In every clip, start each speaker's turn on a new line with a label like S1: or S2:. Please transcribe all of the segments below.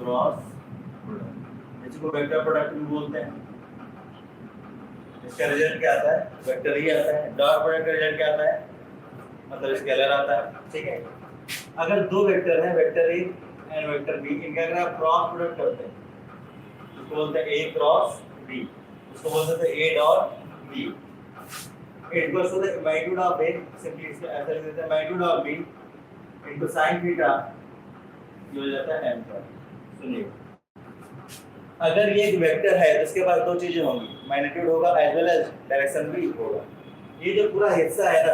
S1: Cross product, इसको vector product भी बोलते हैं। इसका रिजल्ट क्या आता है? वेक्टर ही आता है। डॉट प्रोडक्ट का रिजल्ट क्या आता है? मतलब स्केलर आता है। ठीक है, अगर दो वेक्टर हैं, vector A and vector B, इनका अगर आप क्रॉस प्रोडक्ट करते हैं उसको बोलते हैं ए क्रॉस बी, उसको बोलते हैं A dot B. It equals to the magnitude of A, simply इसको ऐसा लिख देते हैं magnitude of B into sin theta, ये हो जाता है m पर। सुनिए, अगर ये एक वेक्टर है तो इसके पास दो चीजें होंगी, मैग्नीट्यूड होगा एज वेल एज डायरेक्शन भी होगा। ये जो पूरा हिस्सा है ना,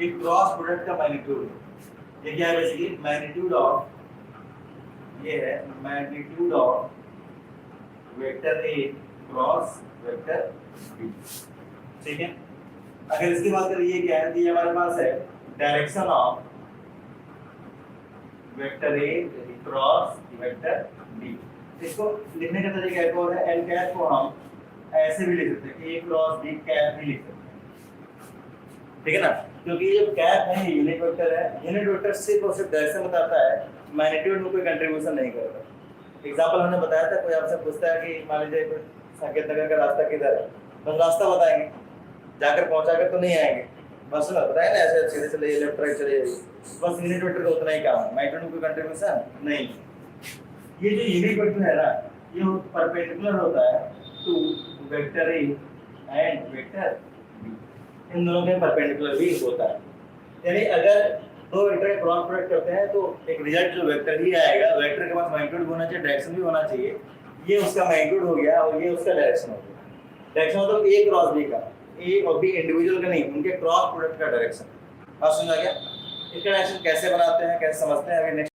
S1: ये क्रॉस प्रोडक्ट का मैग्नीट्यूड है। ये क्या है? बेसिकली मैग्नीट्यूड ऑफ, ये है magnitude of vector A cross vector B. ठीक है, अगर इसकी बात करें ये क्या है, ये हमारे पास है direction of vector A cross vector B. इसको लिखने का तरीका एक और है, एल कैप को हम ऐसे भी लिख सकते हैं, ए क्रॉस बी कैप भी लिख सकते हैं। ठीक है ना, क्योंकि ये कैप है ये यूनिट वेक्टर है, यूनिट वेक्टर सिर्फ और सिर्फ डायरेक्शन बताता है, मैग्नीट्यूड में कोई कंट्रीब्यूशन नहीं करता। एग्जांपल हमने बताया था, कोई आपसे पूछता है कि मान लीजिए संकेत नगर का रास्ता किधर है, तो रास्ता बताएंगे, जाकर पहुंचाकर तो नहीं आएंगे, बस बताया ना ऐसे सीधे चले लेफ्ट राइट चले जाइए, बस यूनिट वेक्टर का उतना ही काम है, मैग्नीट्यूड में कोई कंट्रीब्यूशन नहीं। ये जो यूनिट वेक्टर है ना, ये परपेंडिकुलर होता है to vector A and vector B, इन दोनों के परपेंडिकुलर भी होता है। यानी अगर दो वेक्टर का क्रॉस प्रोडक्ट करते हैं तो एक रिजल्ट जो वेक्टर ही आएगा, वेक्टर के पास मैग्नीट्यूड होना चाहिए, डायरेक्शन भी होना चाहिए। ये उसका मैग्नीट्यूड हो गया और ये उसका डायरेक्शन हो गया। डायरेक्शन मतलब ए क्रॉस बी का, ए और बी इंडिविजुअल का नहीं, उनके क्रॉस प्रोडक्ट का डायरेक्शन। बात समझ आ गया? इसका डायरेक्शन कैसे बनाते हैं, कैसे समझते हैं, अभी नेक्स्ट